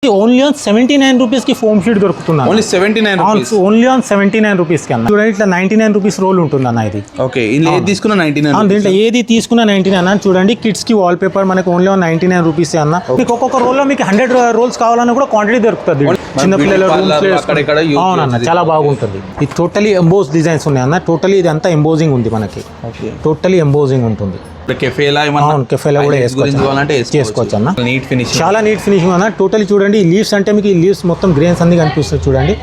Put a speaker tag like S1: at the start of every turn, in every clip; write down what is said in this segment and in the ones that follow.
S1: Only on 79 rupees కి foam sheet దొరుకుతుంది.
S2: Only 79 rupees.
S1: Only on 79 rupees కి అన్న. చూడండి ఇట్లా 99 రూపీస్ రోల్ ఉంటుంది అన్న ఇది.
S2: ఓకే, ఇందులో ఏది తీసుకున్నా 99.
S1: దీంట్లో ఏది తీసుకున్నా 99 అన్న. చూడండి కిడ్స్ కి వాల్ పేపర్ మనకి ఓన్లీ ఆన్ 99 రూపీస్ అన్న. మీకు ఒక్కొక్క రోల్ లో మీకు 100 రోల్స్ కావాలన్నా కూడా క్వాంటిటీ దొరుకుతుంది. చిన్నపిల్లల అవునన్న, చాలా బాగుంటుంది. ఇది టోటలీ ఎంబోస్ డిజైన్స్ ఉన్నాయి అన్న. టోటలీ ఇది అంతా ఎంబోజింగ్ ఉంది మనకి. టోటలీ ఎంబోజింగ్ ఉంటుంది.
S2: కెఫేలా
S1: కూడా చేసుకోవచ్చు అన్న.
S2: నీట్ ఫినిషింగ్,
S1: చాలా నీట్ ఫినిషింగ్ అన్న. టోటలీ చూడండి లీవ్స్ అంటే మీకు ఈ లీవ్స్ మొత్తం గ్రెయిన్స్ అన్ని కనిపిస్తుంది చూడండి.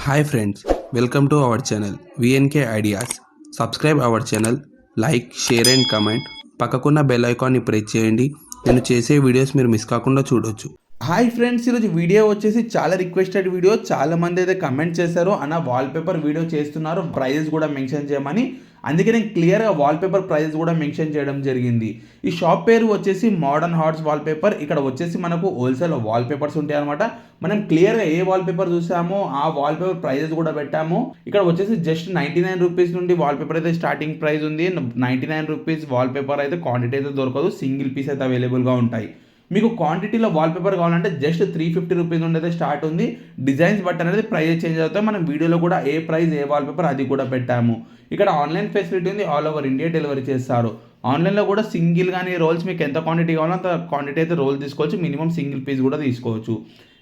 S3: Hi friends, welcome to our channel VNK ideas. Subscribe our channel, like, share and comment. పక్కకున్న బెల్ ఐకాన్ని ప్రెస్ చేయండి. నేను చేసే వీడియోస్ మీరు మిస్ కాకుండా చూడొచ్చు.
S4: హాయ్ ఫ్రెండ్స్, ఈరోజు వీడియో వచ్చేసి చాలా రిక్వెస్టెడ్ వీడియో. చాలా మంది అయితే కమెంట్ చేశారు అన్న వాల్పేపర్ వీడియో చేస్తున్నారు, ప్రైజెస్ కూడా మెన్షన్ చేయమని. అందుకే నేను క్లియర్గా వాల్పేపర్ ప్రైజెస్ కూడా మెన్షన్ చేయడం జరిగింది. ఈ షాప్ పేరు వచ్చేసి మోడర్న్ హార్ట్స్ వాల్పేపర్. ఇక్కడ వచ్చేసి మనకు హోల్సేల్ వాల్పేపర్స్ ఉంటాయి అనమాట. మనం క్లియర్గా ఏ వాల్పేపర్ చూసామో ఆ వాల్పేపర్ ప్రైజెస్ కూడా పెట్టాము. ఇక్కడ వచ్చేసి జస్ట్ 99 రూపీస్ నుండి వాల్పేపర్ అయితే స్టార్టింగ్ ప్రైస్ ఉంది. 99 రూపీస్ వాల్పేపర్ అయితే క్వాంటిటీ అయితే దొరకదు, సింగిల్ పీస్ అయితే అవైలబుల్గా ఉంటాయి. మీకు క్వాంటిటీలో వాల్పేపర్ కావాలంటే జస్ట్ 350 రూపీస్ నుండి అయితే స్టార్ట్ ఉంది. డిజైన్స్ బట్టి అనేది ప్రైస్ చేంజ్ అవుతాయి. మనం వీడియోలో కూడా ఏ ప్రైస్ ఏ వాల్పేపర్ అది కూడా పెట్టాము. ఇక్కడ ఆన్లైన్ ఫెసిలిటీ ఉంది, ఆల్ ఓవర్ ఇండియా డెలివరీ చేస్తారు. ఆన్లైన్లో కూడా సింగిల్ కానీ రోల్స్ మీకు ఎంత క్వాంటిటీ కావాలో అంత క్వాంటిటీ అయితే రోల్ తీసుకోవచ్చు. మినిమం సింగిల్ పీస్ కూడా తీసుకోవచ్చు.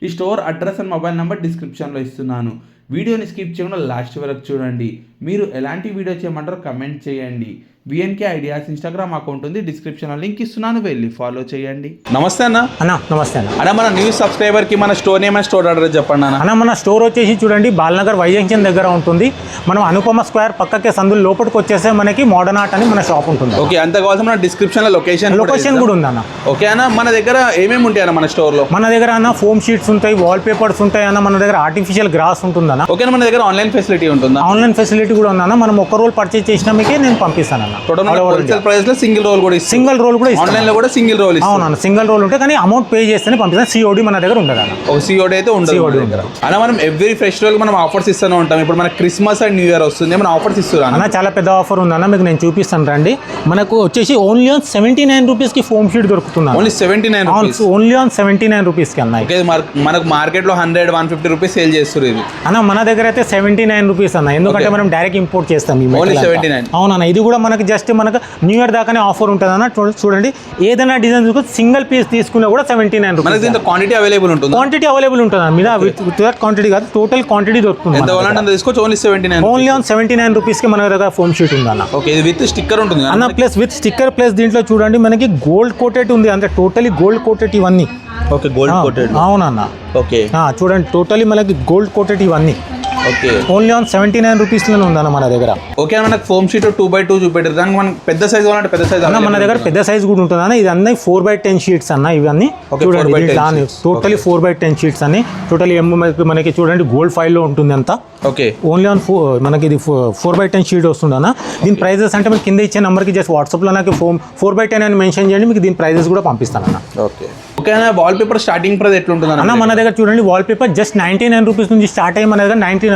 S4: ఈ store address and mobile number డిస్క్రిప్షన్లో ఇస్తున్నాను. వీడియోని స్కిప్ చేయకుండా లాస్ట్ వరకు చూడండి. మీరు ఎలాంటి వీడియో చేయమంటారో కమెంట్ చేయండి. VNK ఐడియాస్ ఇన్స్టాగ్రామ్ అకౌంట్ ఉంది, డిస్క్రిప్షన్లో లింక్ ఇస్తున్నాను, వెళ్ళి ఫాలో చేయండి.
S2: నమస్తే అన్న.
S1: నమస్తే అన్న.
S2: అన్న మన న్యూ సబ్స్క్రైబర్ కి మన స్టోర్ నేమ్ స్టోర్ అడ్రస్ చెప్పండి అన్న.
S1: అన్న మన స్టోర్ వచ్చేసి చూడండి బాలనగర్ వై జంక్షన్ దగ్గర ఉంటుంది. మనం అనుపమ స్క్వేర్ పక్కకే సందులు లోపలికి వచ్చేస్తే మనకి మోడర్న్ ఆర్ట్ అని మన షాప్ ఉంటుంది.
S2: ఓకే, అంత కావాల్సిన మన డిస్క్రిప్షన్ లో లొకేషన్
S1: కూడా ఉంది అన్న.
S2: ఓకే అన్న, మన దగ్గర ఏమేమి ఉంటాయి అన్న మన స్టోర్ లో?
S1: మన దగ్గర అన్న ఫోమ్ షీట్స్ ఉంటాయి, వాల్ పేపర్స్ ఉంటాయి అన్న. మన దగ్గర ఆర్టిఫిషియల్ గ్రాస్ ఉంటుంది అన్న.
S2: ఓకే, మన దగ్గర ఆన్లైన్ ఫెసిలిటీ ఉంటుందా?
S1: ఆన్లైన్ ఫెసిలిటీ కూడా ఉందన్న. మనం ఒక్క రోల్ పర్చేజ్ చేసినా మీకే నేను పంపిస్తాను అన్న.
S2: ప్రైస్ లో సింగిల్ రోల్ కూడా ఆన్లైన్ లో కూడా సింగిల్ రోల్.
S1: అవునన్న, సింగిల్ రోల్ ఉంటాయి కానీ అమౌంట్ పే చేస్తేనే పంపిస్తాను. COD మన దగ్గర ఉండదు అన్న.
S2: COD అయితే ఉండదు అన్న. మనం ఎవ్రీ ఫెస్టివల్ మనం ఆఫర్స్ ఇస్తూనే ఉంటాం. ఇప్పుడు మన క్రిస్మస్ అండ్ న్యూ ఇయర్ వస్తుంది, మన ఆఫర్స్ ఇస్తున్నాను
S1: అన్న. చాలా పెద్ద ఆఫర్ ఉందన్న, మీకు నేను చూపిస్తాను రండి. మనకు వచ్చేసి ఓన్లీ ఆన్ 79 రూపీస్ కి ఫోమ్ షీట్ దొరుకుతుంది.
S2: Only 79 rupees.
S1: Only on 79 rupees కి అన్న.
S2: మనకు మార్కెట్ లో 100-150 రూపీస్ సేల్ చేస్తారు ఇది
S1: అన్న. మన దగ్గర అయితే 79 రూపీస్ అన్న, ఎందుకంటే మనం డైరెక్ట్ ఇంపోర్ట్ చేస్తాం.
S2: ఓన్లీ 79.
S1: అవునన్న, ఇది కూడా మనకి జస్ట్ మనకు న్యూ ఇయర్ దాకానే ఆఫర్ ఉంటుంది అన్న. చూడండి ఏదైనా డిజైన్ సింగిల్ పీస్ తీసుకున్నా కూడా 79 రూపీస్.
S2: క్వాంటిటీ అవైలబుల్ ఉంటుంది.
S1: క్వాంటిటీ అవైలబుల్ ఉంటుంది మీద విత్ క్వాంటిటీ కాదు, టోటల్ క్వాంటిటీ దొరుకుతుంది.
S2: ఓన్లీ 79.
S1: ఓన్లీ ఆన్ 79 రూపీస్ కి మన దగ్గర ఫోమ్ షీట్ ఉంది అన్న.
S2: ఓకే, ఇది విత్ స్టిక్కర్ ఉంటుంది
S1: అన్న. ప్లస్ విత్ స్టిక్కర్ ప్లస్ దీంట్లో చూడండి మనకి గోల్డ్ కోటెడ్ ఉంది, అంటే టోటలీ గోల్డ్ కోటెడ్ ఇవన్నీ.
S2: Okay, gold coated.
S1: అవునన్న.
S2: ఓకే,
S1: చూడండి టోటలీ మనకి గోల్డ్ కోటెడ్ ఇవన్నీ.
S2: ఓకే,
S1: ఓన్లీ ఆన్ 79 రూపీస్ లోనే ఉందన్న మన దగ్గర.
S2: ఓకే, మనకు ఫోమ్ షీట్ 2x2 చూపెట్టారు. దానికి మనకు పెద్ద సైజ్ కావాలంటే పెద్ద సైజ్
S1: అన్న. మన దగ్గర పెద్ద సైజ్ కూడా ఉంటుంది అన్న. ఇది అన్ని 4x10 షీట్స్ అన్న. ఇవన్నీ చూడండి టోటలీ 4x10 షీట్స్ అన్ని. టోటలీ మనకి చూడండి గోల్డ్ ఫైల్ లో ఉంటుంది అంతా.
S2: ఓకే,
S1: ఓన్లీ ఆన్ మనకి ఇది 4x10 షీట్ వస్తుంది అన్న. దీని ప్రైజెస్ అంటే మీకు కింద ఇచ్చే నెంబర్కి జస్ట్ వాట్సాప్లో నాకు 4x10 అని మెన్షన్ చేయండి, మీకు దీని ప్రైజెస్ కూడా పంపిస్తాను అన్న.
S2: ఓకే, ఓకే అన్న. వాల్ పేపర్ స్టార్టింగ్ ప్రైస్ ఎట్లుంటుంది
S1: అన్న? మన దగ్గర చూడండి వాల్ పేపర్ జస్ట్ 99 రూపీస్ నుంచి స్టార్ట్ అయ్యి మన దగ్గర 900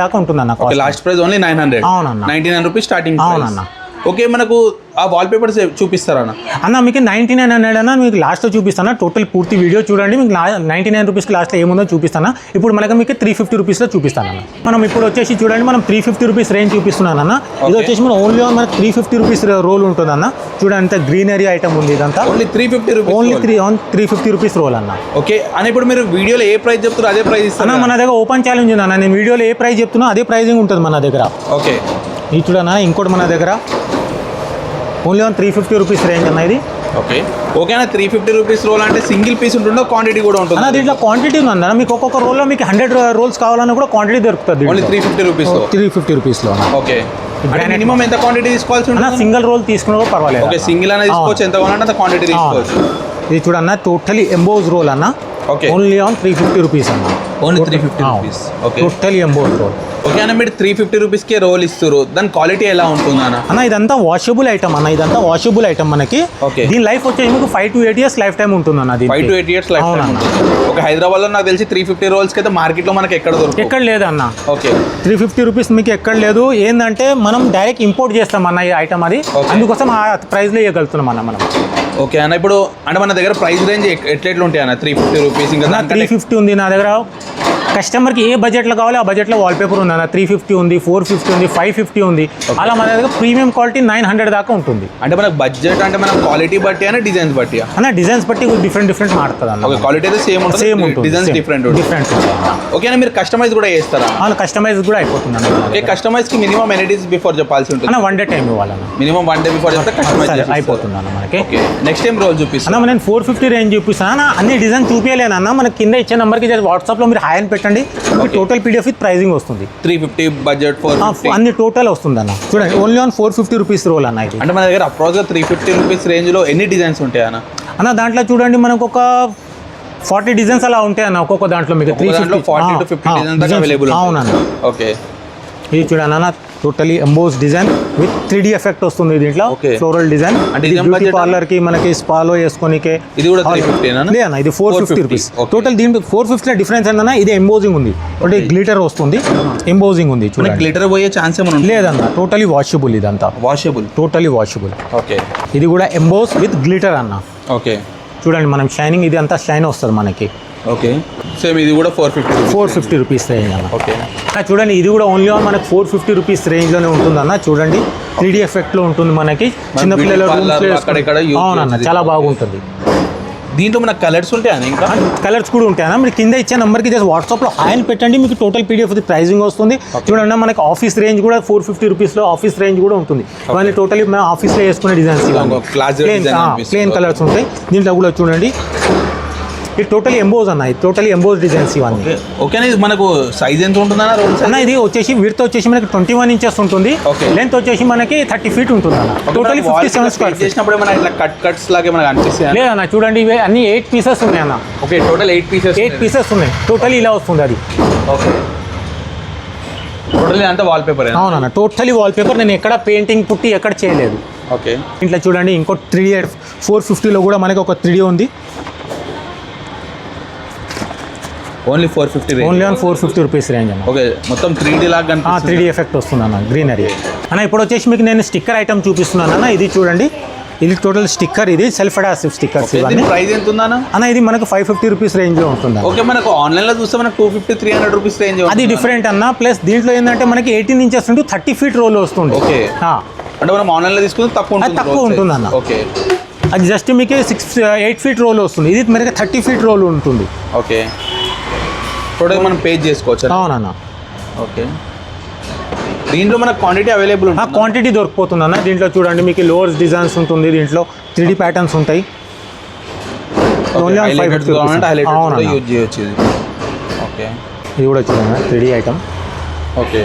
S1: దాకా ఉంటుంది అన్న.
S2: Last price only 900.
S1: అవునన్నా,
S2: 99 రూపీస్ స్టార్టింగ్.
S1: అవునన్నా.
S2: ఓకే, మనకు ఆ వాల్ పేపర్స్ చూపిస్తారా
S1: అన్న? మీకు 9900 అన్న మీకు లాస్ట్లో చూపిస్తాను. టోటల్ పూర్తి వీడియో చూడండి. మీకు 99 రూపీస్కి లాస్ట్లో ఏముందో చూపిస్తాను. ఇప్పుడు మనకి మీకు 350 రూపీస్లో చూపిస్తాను అన్న. మనం ఇప్పుడు వచ్చేసి చూడండి మనం 350 రూపీస్ రేంజ్ చూపిస్తున్నాను అన్న. ఇది వచ్చేసి మనం ఓన్లీ మనకి 350 రూపీస్ రోల్ ఉంటుంది అన్న. చూడండి అంత గ్రీనరీ ఐటమ్ ఉంది ఇదంతా.
S2: Only 350 rupees.
S1: Only 350 rupees roll అన్న.
S2: ఓకే అని ఇప్పుడు మీరు వీడియోలో ఏ ప్రైస్ చెప్తారో అదే ప్రైస్ ఇస్తాను.
S1: మన దగ్గర ఓపెన్ ఛాలెంజ్ ఉంది అన్న. నేను వీడియోలో ఏ ప్రైస్ చెప్తున్నా అదే ప్రైజింగ్ ఉంటుంది మన దగ్గర.
S2: ఓకే,
S1: ఇది చూడన్నా ఇంకోటి మన దగ్గర ఓన్లీ ఆన్ 350 రూపీస్ రేంజ్ అన్న ఇది.
S2: ఓకే, ఓకే అన్న. 350 రూపీస్ రోల్ అంటే సింగిల్ పీస్ ఉంటుందో క్వాంటిటీ కూడా ఉంటుంది
S1: అన్న? దీంట్లో క్వాంటిటీ ఉందన్న. మీకు ఒక్కొక్క రోల్లో మీకు 100 రోల్స్ కావాలన్నా కూడా క్వాంటిటీ దొరుకుతుంది.
S2: Only 350 rupees.
S1: 350 రూపీస్లో.
S2: ఓకే, మినిమం ఎంత క్వాంటిటీ తీసుకోవాల్సి ఉంటుంది?
S1: సింగిల్ రోల్ తీసుకున్నా కూడా పర్వాలేదు.
S2: ఓకే, సింగిల్ అనేది తీసుకోవచ్చు, ఎంత కావాలంటే అంత క్వాంటిటీ తీసుకోవచ్చు.
S1: ఇది చూడన్న టోటలీ ఎంబోజ్ రోల్ అన్న.
S2: ఓకే,
S1: ఓన్లీ ఆన్ 350 రూపీస్ అన్న.
S2: Only 350 rupees. Okay,
S1: totally emboss roll.
S2: Okay అన్న, మీరు 350 రూపీస్కే రోల్ ఇస్తారు. దాని క్వాలిటీ ఎలా ఉంటుంది అన్న?
S1: అన్న ఇదంతా వాషబుల్ ఐటమ్ అన్న. ఇదంతా వాషబుల్ ఐటమ్ మనకి.
S2: ఓకే,
S1: దీని లైఫ్ వచ్చేసి మీకు 5 to 8 years లైఫ్ టైం ఉంటుంది అన్న.
S2: 5 to 8 years లైఫ్ టైం ఉంటుంది. ఓకే, హైదరాబాద్ లో నాకు తెలిసి 350 రోల్స్కి అయితే మార్కెట్లో మనకి ఎక్కడ దొరుకుతుంది?
S1: ఎక్కడ లేదు అన్న.
S2: ఓకే,
S1: 350 రూపీస్ మీకు ఎక్కడ లేదు. ఏంటంటే మనం డైరెక్ట్ ఇంపోర్ట్ చేస్తాం అన్న ఈ ఐటమ్ అది. అందుకోసం ఆ ప్రైస్లో ఇవ్వగలుగుతున్నాం అన్న మనం.
S2: ఓకే అన్న, ఇప్పుడు అంటే మన దగ్గర ప్రైస్ రేంజ్ ఎట్లా ఉంటాయి అన్న? 350 రూపీస్ ఇంకా
S1: నా 350 ఉంది నా దగ్గర. కస్టమర్కి ఏ బడ్జెట్లో కావాలో ఆ బడ్జెట్లో వాల్పేపర్ ఉంది అన్న. 350 ఉంది, 450 ఉంది, 550 ఉంది. అలా మన దగ్గర ప్రీమియం క్వాలిటీ 900 దాకా ఉంటుంది.
S2: అంటే మనకు బడ్జెట్ అంటే మన క్వాలిటీ బట్టి అని డిజైన్స్ బట్టి
S1: అన్న డిజైన్స్ బట్టి డిఫరెంట్ మారుతుంది అన్న.
S2: ఓకే, క్వాలిటీ అయితే సేమ్ ఉంటుంది, డిజైన్స్ డిఫరెంట్ ఓకే అన్న. మీరు కస్టమైజ్ కూడా చేస్తారా?
S1: అలా కస్టమైజ్ కూడా అయిపోతుంది అన్న.
S2: ఓకే, కస్టమైజ్ కి మినిమం ఎనిటీస్ బిఫోర్ చెప్పాల్సి ఉంటుంది
S1: అన్న. 1 డే టైం ఇవ్వాలన్న.
S2: మినిమం 1 డే బిఫోర్ చెప్తే కస్టమైజ్
S1: అయిపోతుంది అన్న మనకి.
S2: ఓకే, నెక్స్ట్ టైం రోజు చూపిస్తాను
S1: అన్న. నేను 450 రేంజ్ చూపిస్తాను అన్న. అన్ని డిజైన్ చూపించలేను అన్న. మనకి కింద ఇచ్చే నెంబర్కి వాట్సాప్లో మీరు హాయ్ అని పెట్టండి, టోటల్ పీడిఎఫ్ విత్ ప్రైజింగ్ వస్తుంది.
S2: 350 బడ్జెట్ 450
S1: అన్ని టోటల్ వస్తుంది అన్న. చూడండి ఓన్లీ ఆన్ 450 రూపీస్ రోల్ అన్న ఇది.
S2: అంటే మన దగ్గర అప్రాక్స్ 350 రూపీస్ రేంజ్ లో ఎన్ని డిజైన్స్ ఉంటాయి అన్న?
S1: అన్న దాంట్లో చూడండి మనకు ఒక 40 డిజైన్స్ అలా ఉంటాయి అన్న. ఒక్కొక్క దాంట్లో మీకు
S2: 40 to 50 డిజైన్స్ దాకా అవైలబుల్.
S1: అవునన్న.
S2: ఓకే,
S1: ఇది చూడండి అన్న, totally emboss design with 3D effect వస్తుంది దీంట్లో. ఫ్లోరల్ డిజైన్
S2: అంటే
S1: బ్యూటీ పార్లర్ కి మనకి స్పాలో వేసుకోనికే.
S2: ఇది కూడా 350
S1: లేదన్న, ఇది 450 రూపీస్ టోటల్. దీంట్లో 450 డిఫరెన్స్ ఏంటన్నా, ఇది ఎంబోజింగ్ ఉంది, అంటే గ్లిటర్ వస్తుంది, ఎంబోజింగ్ ఉంది. చూడండి
S2: గ్లిటర్ పోయే ఛాన్స్ ఏమైనా
S1: లేదన్న, టోటలీ వాషబుల్ ఇదంతా.
S2: Washable,
S1: totally washable.
S2: ఓకే,
S1: ఇది కూడా ఎంబోస్ విత్ గ్లిటర్ అన్న.
S2: ఓకే,
S1: చూడండి మనం షైనింగ్, ఇది అంతా షైన్ వస్తుంది మనకి.
S2: ఓకే, సేమ్ ఇది కూడా
S1: 450 రూపీస్ రేంజ్ అన్న.
S2: ఓకే,
S1: చూడండి ఇది కూడా ఓన్లీ మనకి 450 రూపీస్ రేంజ్లోనే ఉంటుంది అన్న. చూడండి 3D ఎఫెక్ట్లో ఉంటుంది మనకి. చిన్నపిల్లల అవునన్న, చాలా బాగుంటుంది.
S2: దీంట్లో మనకు కలర్స్ ఉంటాయని ఇంకా
S1: కలర్స్ కూడా ఉంటాయన్న. మీరు కింద ఇచ్చే నెంబర్కి జస్ట్ వాట్సాప్లో హాయ్ అని పెట్టండి, మీకు టోటల్ పీడిఎఫ్ ప్రైజింగ్ వస్తుంది. చూడండి మనకి ఆఫీస్ రేంజ్ కూడా 450 రూపీస్లో ఆఫీస్ రేంజ్ కూడా ఉంటుంది. ఇవన్నీ టోటలీ మనం ఆఫీస్లో వేసుకునే డిజైన్స్, ప్లేన్ కలర్స్ ఉంటాయి దీంట్లో కూడా. చూడండి ఇది టోటలీ ఎంబోజ్ అన్న, ఇది టోటలీ ఎంబోజ్ డిజైన్స్ ఇవన్నీ.
S2: ఓకే, మనకు సైజ్ ఎంత ఉంటుందన్న రోల్స్
S1: అన్న? ఇది వచ్చేసి విడ్త్ వచ్చేసి మనకి 21 ఇంచెస్ ఉంటుంది. లెంత్ వచ్చేసి మనకి 30 ఫీట్ ఉంటుంది అన్న. Totally 57 square feet.
S2: చేసినప్పుడు మన ఇట్లా కట్స్ లాగా మనకు అనిపిస్తాయి
S1: లేదన్న. చూడండి ఇవి అన్ని 8 పీసెస్ ఉన్నాయి అన్న.
S2: ఓకే, టోటల్ 8 పీసెస్
S1: ఉన్నాయి. టోటలీ ఇలా వస్తుంది అది.
S2: ఓకే, టోటలీ అంతా వాల్ పేపర్.
S1: అవునన్న, టోటలీ వాల్ పేపర్. నేను ఎక్కడ పెయింటింగ్ పుట్టి ఎక్కడ చేయలేదు.
S2: ఓకే,
S1: ఇంట్లో చూడండి ఇంకో 3D 450లో కూడా మనకి ఒక 3D ఉంది.
S2: Only 450
S1: only on 450 rupees range అన్న.
S2: ఓకే, మొత్తం 3D లాగా కనిపిస్తుంది.
S1: 3D ఎఫెక్ట్ వస్తుంది అన్న, గ్రీనరీ అన్న. ఇప్పుడు వచ్చేసి మీకు నేను స్టిక్కర్ ఐటమ్ చూపిస్తున్నాను అన్న. ఇది చూడండి, ఇది టోటల్ స్టిక్కర్, ఇది సెల్ఫ్ అడాసివ్ స్టిక్కర్స్.
S2: ప్రైస్ ఎంత ఉందన్న?
S1: అన్న ఇది మనకు 550 రూపీస్ రేంజ్లో ఉంటుంది.
S2: ఓకే, మనకు ఆన్లైన్లో చూస్తే మనకు 250-300 రూపీస్ రేంజ్
S1: అది డిఫరెంట్ అన్న. ప్లస్ దీంట్లో ఏంటంటే మనకి 18 ఇంచెస్ నుండి 30 ఫీట్ రోల్ వస్తుంది.
S2: ఓకే, అంటే మనం ఆన్లైన్లో తీసుకుంటే తక్కువ
S1: ఉంటుంది అన్న.
S2: ఓకే,
S1: అది జస్ట్ మీకు 8 ఫీట్ రోల్ వస్తుంది. ఇది మనకి 30 ఫీట్ రోల్ ఉంటుంది.
S2: ఓకే, టోటల్ మనం పే చేసుకోవచ్చు.
S1: అవునన్న.
S2: ఓకే, దీంట్లో మనకు క్వాంటిటీ అవైలబుల్ ఉంటుంది.
S1: క్వాంటిటీ దొరికిపోతుంది అన్న. దీంట్లో చూడండి మీకు లోవర్స్ డిజైన్స్ ఉంటుంది, దీంట్లో 3D ప్యాటర్న్స్ ఉంటాయి.
S2: హైలైట్ యూజ్ చేయొచ్చు. ఓకే,
S1: ఇది కూడా చూడండి 3D ఐటమ్.
S2: ఓకే,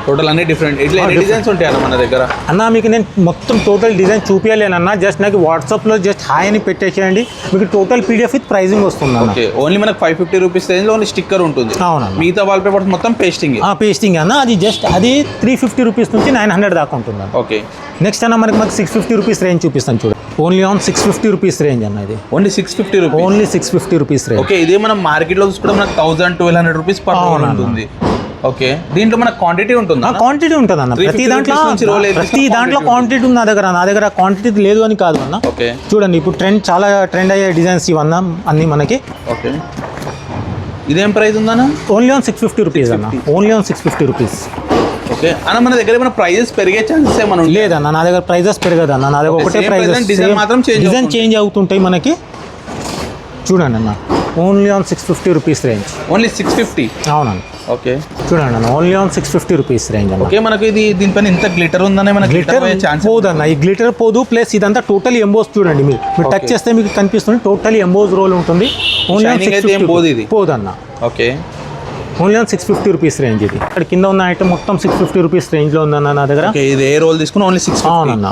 S2: టోటల్ అన్ని డిఫరెంట్ ఇట్లా ఎన్ని డిజైన్స్ ఉంటాయి అన్న మన దగ్గర?
S1: అన్న మీకు నేను మొత్తం టోటల్ డిజైన్ చూపించలేనన్నా. జస్ట్ నాకు వాట్సాప్లో జస్ట్ హాయ్ అని పెట్టేసేయండి, మీకు టోటల్ పీడిఎఫ్ విత్ ప్రైజింగ్ వస్తుంది అన్న.
S2: ఓకే, ఓన్లీ మనకు 550 రూపీస్ రేంజ్లో ఓన్లీ స్టిక్కర్ ఉంటుంది.
S1: అవునన్న.
S2: మిగతా వాల్ పేపర్స్ మొత్తం పేస్టింగ్.
S1: పేస్టింగ్ అన్న. అది జస్ట్ అది 350 రూపీస్ నుంచి 900 దాకా ఉంటుంది.
S2: ఓకే,
S1: నెక్స్ట్ అన్న మనకి 650 రూపీస్ రేంజ్ చూపిస్తాను చూడండి. ఓన్లీ ఆన్ 650 రూపీస్ రేంజ్ అన్న. ఇది
S2: only 650 rupees.
S1: Only 650 rupees range.
S2: Okay, ఇదే మనం మార్కెట్లో చూసుకుంటే మనకు 1000-1200 రూపీస్ పర్ రోల్ ఉంటుంది. ఓకే, దీంట్లో మనకు క్వాంటిటీ ఉంటుందా?
S1: క్వాంటిటీ ఉంటుంది అన్న. ప్రతి దాంట్లో క్వాంటిటీ ఉంది నా దగ్గర క్వాంటిటీ లేదు అని కాదు అన్న.
S2: ఓకే,
S1: చూడండి ఇప్పుడు చాలా ట్రెండ్ అయ్యే డిజైన్స్ ఇవన్నా అన్ని మనకి.
S2: ఓకే, ఇదేం ప్రైస్ ఉందన్న?
S1: ఓన్లీ ఆన్ 650 రూపీస్ అన్న. Only on 650 rupees.
S2: ఓకే అన్న, మన దగ్గర ఏమైనా ప్రైజెస్ పెరిగే ఛాన్సెస్ ఏమైనా
S1: లేదన్న. నా దగ్గర ప్రైజెస్ పెరగదన్న. నా దగ్గర ఒకటే ప్రైజెస్, డిజైన్ చేంజ్ అవుతుంటాయి మనకి. చూడండి అన్న, only on 650 rupees range.
S2: Only 650?
S1: అవునన్న.
S2: ఓకే,
S1: చూడండి అన్న, ఓన్లీ ఆన్ 650 రూపీస్ రేంజ్ అన్న.
S2: ఓకే, మనకి ఇది దీనిపైన ఇంత గ్లిటర్ ఉందనే మనకి
S1: గ్లిటర్ పోదన్న. ఈ గ్లిటర్ పోదు. ప్లస్ ఇదంతా టోటలీ ఎంబోస్. చూడండి మీరు టచ్ చేస్తే మీకు కనిపిస్తుంది టోటలీ ఎంబోస్ రోల్ ఉంటుంది. ఓన్లీ ఆన్ 650 పోదన్న.
S2: Okay,
S1: only on 650 rupees range. ఇది ఇక్కడ కింద ఉన్న ఐటమ్ మొత్తం 650 రూపీస్ రేంజ్లో ఉందన్న నా దగ్గర.
S2: ఇది ఏ రోల్ తీసుకుని ఓన్లీ 650?
S1: అవునన్న,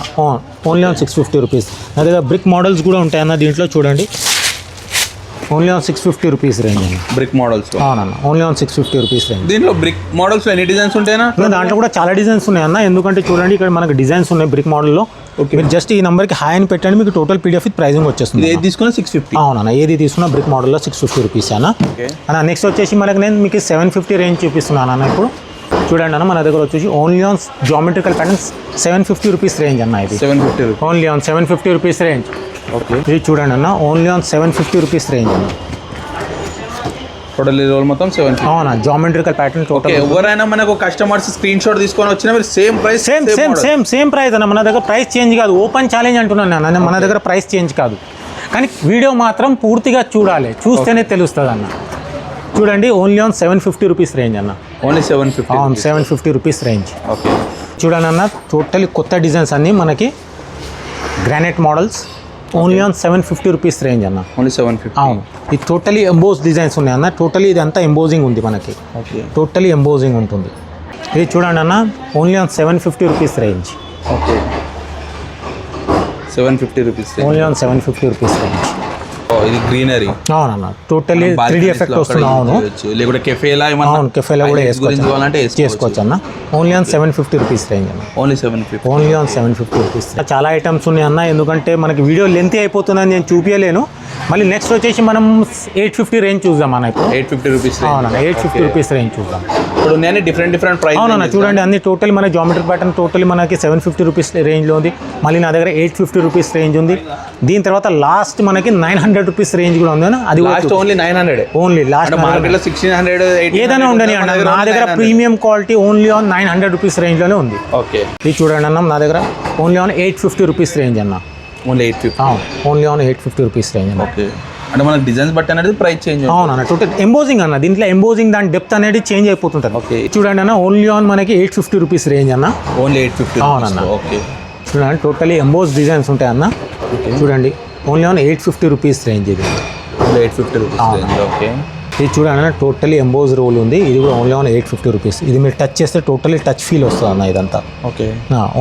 S1: ఓన్లీ ఆన్ 650 రూపీస్. నా దగ్గర బ్రిక్ మోడల్స్ కూడా ఉంటాయన్న దీంట్లో. చూడండి ఓన్లీ ఆన్ 650 రూపీస్ రేంజ్ అన్న.
S2: Brick models?
S1: అవునన్న, ఓన్లీ ఆన్ 650 రూపీస్ రేంజ్.
S2: దీంట్లో బ్రిక్ మోడల్స్ ఎన్ని డిజైన్స్ ఉంటాయన్నా?
S1: దాంట్లో కూడా చాలా డిజైన్స్ ఉన్నాయి అన్న. ఎందుకంటే చూడండి ఇక్కడ మనకి డిజైన్స్ ఉన్నాయి బ్రిక్ మోడల్లో. మీరు జస్ట్ ఈ నెంబర్కి హాయ్ అని పెట్టండి, మీకు టోటల్ పీడిఎఫ్ విత్ ప్రైజింగ్ వచ్చేస్తుంది.
S2: ఏది తీసుకున్నా 650?
S1: అవునన్న, ఏది తీసుకున్నా బ్రిక్ మోడల్లో 650 రూపీస్ అన్న. అన్న నెక్స్ట్ వచ్చేసి మనకి నేను మీకు 750 రేంజ్ చూపిస్తున్నాను అన్న. ఇప్పుడు చూడండి అన్న, మన దగ్గర వచ్చేసి only on geometrical patterns 750 rupees range అన్న ఇది.
S2: 750 rupees.
S1: Only on 750 rupees range.
S2: Okay.
S1: ఇది చూడండి అన్న, ఓన్లీ ఆన్ 750 రూపీస్ రేంజ్ అన్న.
S2: టోటల్ ఈ రోల్ మొత్తం 750.
S1: అవునా, జామెట్రికల్ ప్యాటర్న్
S2: ఓకే.
S1: టోటల్.
S2: ఎవరైనా మనకు కస్టమర్స్ స్క్రీన్ షాట్ తీసుకొని వచ్చినా మీరు సేమ్ ప్రైస్
S1: సేమ్ ప్రైస్ అన్న. మన దగ్గర ప్రైస్ చేంజ్ కాదు, ఓపెన్ ఛాలెంజ్ అంటున్నాను అన్న. మన దగ్గర ప్రైస్ చేంజ్ కాదు, కానీ వీడియో మాత్రం పూర్తిగా చూడాలి, చూస్తేనే తెలుస్తుంది అన్న. చూడండి, ఓన్లీ ఆన్ 750 రూపీస్ రేంజ్ అన్న.
S2: ఓన్లీ 750.
S1: అవును, 750 రూపీస్ రేంజ్.
S2: ఓకే.
S1: చూడండి అన్న, టోటలీ కొత్త డిజైన్స్ అన్నీ మనకి granite models. Only on 750 rupees range అన్న.
S2: ఓన్లీ 750.
S1: అవును, ఇది టోటలీ ఎంబోస్ డిజైన్స్ ఉన్నాయి అన్న. టోటలీ ఇదంతా ఎంబోజింగ్ ఉంది మనకి.
S2: ఓకే.
S1: టోటలీ ఎంబోజింగ్ ఉంటుంది. ఇది చూడండి అన్న, only on 750 rupees range.
S2: Okay. 750 rupees.
S1: Only on 750 rupees range.
S2: ఇది గ్రీనరీ.
S1: అవునన్న, టోటలీ 3D ఎఫెక్ట్ వస్తుంది. అవును,
S2: లేకుంటే కెఫేలా ఏమన్నా.
S1: అవును, కెఫేలో కూడా చేసుకోవచ్చు అన్న. ఓన్లీ ఆన్ 750 రూపీస్ రేంజ్ అన్న.
S2: ఓన్లీ 750.
S1: Only on 750 rupees. చాలా ఐటమ్స్ ఉన్నాయి అన్న, ఎందుకంటే మనకి వీడియో లెంత్ అయిపోతుందని నేను చూపించలేను. మళ్ళీ నెక్స్ట్ వచ్చేసి మనం 850 రేంజ్ చూద్దాం అన్న. ఇప్పుడు
S2: 850 రూపీస్.
S1: అవునన్న, 850 రూపీస్ రేంజ్ చూద్దాం.
S2: ఇప్పుడు నేను డిఫరెంట్ ప్రైస్.
S1: అవునన్న, చూడండి అన్ని టోటల్ మన జామెట్రిక్ ప్యాటర్న్ టోటలీ మనకి 750 రూపీస్ రేంజ్లో ఉంది. మళ్ళీ నా దగ్గర 850 రూపీస్ రేంజ్ ఉంది. దీని తర్వాత లాస్ట్ మనకి 900 రూపీస్ రేంజ్ కూడా ఉంది. అది
S2: లాస్ట్ ఓన్లీ 900.
S1: ఓన్లీ లాస్ట్
S2: మార్కెట్లో 1600
S1: ఏదైనా ఉండని అన్న. నా దగ్గర premium quality only on 900 rupees రేంజ్లోనే ఉంది.
S2: ఓకే.
S1: ఇది చూడండి అన్న, నా దగ్గర ఓన్లీ ఆన్ 850 రూపీస్ రేంజ్ అన్న.
S2: Only 850.
S1: Only on 850 rupees range అన్న.
S2: ఓకే. అంటే మనకి డిజైన్స్ బట్టి అనేది ప్రైస్ చేంజ్.
S1: అవునన్న, టోటల్ ఎంబోజింగ్ అన్న. దీంట్లో ఎంబోజింగ్ దాని డెప్త్ అనేది చేంజ్ అయిపోతుంటుంది.
S2: ఓకే.
S1: చూడండి అన్న, ఓన్లీ ఆన్ మనకి 850 రూపీస్ రేంజ్ అన్న.
S2: ఓన్లీ 850.
S1: అవునన్న.
S2: ఓకే.
S1: చూడండి, టోటలీ ఎంబోజ్ డిజైన్స్ ఉంటాయి అన్న. చూడండి, ఓన్లీ ఆన్ 850 రూపీస్ రేంజ్ ఇది.
S2: Only 850 rupees. ఓకే.
S1: ఇది చూడండి అన్న, టోటలీ ఎంబోజ్ రోల్ ఉంది. ఇది కూడా ఓన్లీ ఆన్ 850 రూపీస్. ఇది మీరు టచ్ చేస్తే టోటలీ టచ్ ఫీల్ వస్తుంది అన్న ఇదంతా.
S2: ఓకే.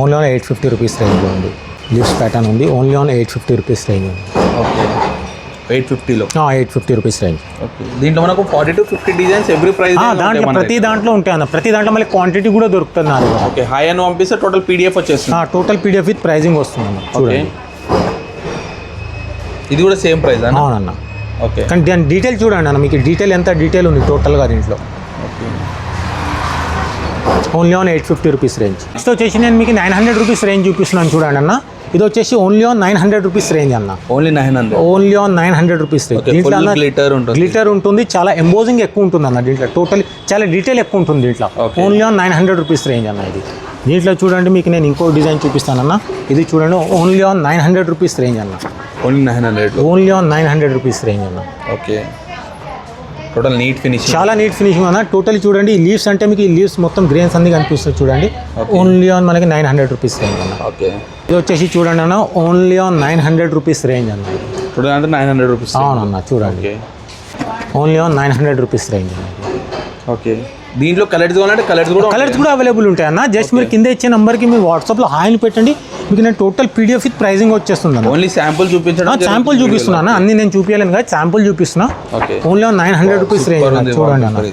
S1: ఓన్లీ ఆన్ 850 రూపీస్ రేంజ్లో ఉంది. లిప్స్ ప్యాటర్న్ ఉంది. ఓన్లీ ఆన్ 850 రూపీస్ రేంజ్ ఉంది.
S2: ఓకే. 850లో.
S1: 850 rupees range.
S2: ఓకే. దీంట్లో మనకు 40 to 50 డిజైన్స్ ఎవ్రీ ప్రైస్.
S1: దాంట్లో ప్రతి దాంట్లో ఉంటాయి అన్న. ప్రతి దాంట్లో మళ్ళీ క్వాంటిటీ కూడా దొరుకుతుంది నా దగ్గర.
S2: ఓకే. హై అని పంపిస్తే టోటల్ పీడిఎఫ్ వచ్చేస్తుంది.
S1: టోటల్ పీడిఎఫ్ విత్ ప్రైజింగ్ వస్తుంది అన్న. చూడండి,
S2: ఇది కూడా సేమ్ ప్రైస్ అన్న.
S1: అవునన్న.
S2: ఓకే.
S1: కానీ దాని డీటెయిల్ చూడండి అన్న, మీకు డీటెయిల్ ఎంత డీటెయిల్ ఉంది టోటల్గా దీంట్లో.
S2: Okay.
S1: Only on 850 rupees range. Next వచ్చేసి నేను మీకు 900 రూపీస్ రేంజ్ చూపిస్తున్నాను చూడండి అన్న. ఇది వచ్చేసి ఓన్లీ ఆన్ 900 రూపీస్ రేంజ్ అన్న.
S2: Only 900.
S1: Only on 900 rupees range. దీంట్లో గ్లిటర్ ఉంటుంది, చాలా ఎంబోజింగ్ ఎక్కువ ఉంటుంది అన్న. దీంట్లో టోటల్ చాలా డీటెయిల్ ఎక్కువ ఉంటుంది దీంట్లో. ఓన్లీ ఆన్ 900 రూపీస్ రేంజ్ అన్న ఇది. దీంట్లో చూడండి, మీకు నేను ఇంకో డిజైన్ చూపిస్తానన్న. ఇది చూడండి, ఓన్లీ ఆన్ 900 రూపీస్ రేంజ్ అన్న.
S2: Only 900.
S1: Only on 900 rupees range అన్న.
S2: ఓకే. Total neat finishing.
S1: చాలా నీట్ ఫినిషింగ్ అన్న. టోటల్ చూడండి, ఈ లీవ్స్ అంటే మీకు ఈ లీవ్స్ మొత్తం గ్రెయిన్స్ అన్ని కనిపిస్తుంది చూడండి. ఓన్లీ ఆన్ మనకి 900 రూపీస్ రేంజ్ అన్న.
S2: ఓకే.
S1: ఇది వచ్చేసి చూడండి అన్న, ఓన్లీ ఆన్ 900 రూపీస్ రేంజ్ అన్న.
S2: టోటల్ అంటే 900 రూపీస్.
S1: అవునన్న, చూడండి, ఓన్లీ ఆన్ 900 రూపీస్ రేంజ్ అన్న.
S2: ఓకే. దీంట్లో కలర్స్ కావాలంటే కలర్స్ కూడా
S1: అవైలబుల్ ఉంటాయి అన్న. జస్ట్ మీరు కింద ఇచ్చే నెంబర్కి మీరు వాట్సాప్లో హాయిని పెట్టండి, మీకు నేను టోటల్ పీడిఎఫ్ విత్ ప్రైజింగ్ వచ్చేస్తుంది అన్న.
S2: ఓన్లీ శాంపుల్ చూపించడం.
S1: శాంపుల్ చూపిస్తున్నాను, అన్ని నేను చూపించాను కదా, శాంపుల్ చూపిస్తున్నా.
S2: Okay.
S1: Only on 900 rupees range అన్న. చూడండి అన్న,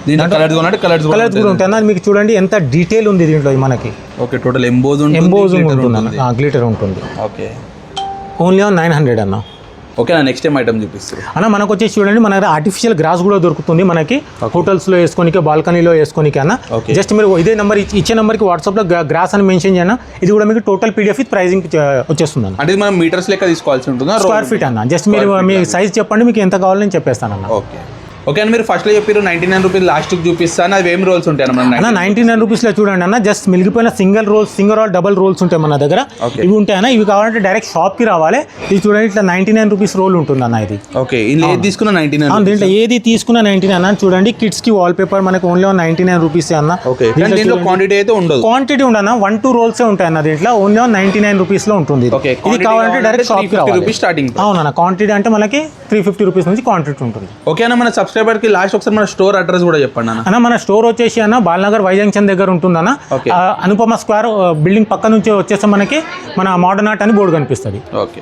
S2: దీంట్లో కలర్స్ కావాలంటే కలర్స్
S1: కూడా ఉంటాయి అన్న. మీకు చూడండి ఎంత డీటెయిల్ ఉంది దీంట్లో మనకి.
S2: ఓకే. టోటల్ ఎంబోజ్
S1: ఉంటుంది అన్న, గ్లిటర్ ఉంటుంది.
S2: ఓకే.
S1: ఓన్లీ ఆన్ 900 అన్న.
S2: ఓకే. నెక్స్ట్ టైం ఐటమ్ చూపిస్తారు
S1: అన్న. మనకు వచ్చేసి చూడండి, మన దగ్గర ఆర్టిఫిషియల్ గ్రాస్ కూడా దొరుకుతుంది మనకి. హోటల్స్లో వేసుకోనికి, బాల్కనీలో వేసుకోనికి అన్న. జస్ట్ మీరు ఇదే నెంబర్ ఇచ్చే నెంబర్కి వాట్సాప్లో గ్రాస్ అని మెన్షన్ చేయనా. ఇది కూడా మీకు టోటల్ పీడిఎఫ్ విత్ ప్రైజింగ్ వచ్చేస్తుంది అన్న.
S2: అంటే మనం మీటర్స్ లెక్క తీసుకోవాల్సి ఉంటుందా?
S1: స్క్వేర్ ఫీట్ అన్న. జస్ట్ మీరు మీ సైజ్ చెప్పండి, మీకు ఎంత కావాలో నేను చెప్పేస్తాను అన్న.
S2: ఓకే. ఓకే అని మీరు ఫస్ట్లో చెప్పారు 99 రూపీస్ లాస్ట్కి చూపిస్తాను. అది ఏమి రోల్స్ ఉంటాయి
S1: అన్న? 99 రూపీస్లో చూడండి అన్న, జస్ట్ మిగిలిపోయిన సింగిల్ ఆర్ డబల్ రోల్స్ ఉంటాయి మన దగ్గర. ఇవి ఉంటాయి అన్న. ఇవి కావాలంటే డైరెక్ట్ షాప్కి రావాలి. ఇది చూడండి, ఇట్లా 99 రూపీస్ రోల్ ఉంటుంది అన్న ఇది.
S2: ఓకే. ఇందులో ఏది తీసుకున్న 99.
S1: దీంట్లో ఏది తీసుకున్న 99 అన్న. చూడండి, కిడ్స్కి వాల్ పేపర్ మనకి ఓన్లీ 99 రూపీస్ అన్న.
S2: ఓకే. దీంట్లో క్వాంటిటీ అయితే ఉండదు.
S1: క్వాంటిటీ ఉండదు అన్న, 1-2 రోల్సే ఉంటాయి అన్న. దీంట్లో ఓన్లీ 99 రూపీస్లో ఉంటుంది. ఇది కావాలంటే డైరెక్ట్ షాప్కి రావాలి.
S2: స్టార్టింగ్.
S1: అవునన్న, క్వాంటిటీ అంటే మనకి 350 రూపీస్ నుంచి క్వాంటిటీ ఉంటుంది.
S2: ఓకే అన్న. మన సబ్స్క్రైబర్కి లాస్ట్ ఒకసారి మన స్టోర్ అడ్రస్ కూడా చెప్పండి అన్న.
S1: మన స్టోర్ వచ్చేసి అన్న బాలనగర్ వై జంక్షన్ దగ్గర ఉంటుందన్న. అనుపమ స్క్వేర్ బిల్డింగ్ పక్క నుంచి వచ్చేసి మనకి మన మోడర్న్ ఆర్ట్ అని బోర్డు కనిపిస్తుంది.
S2: ఓకే.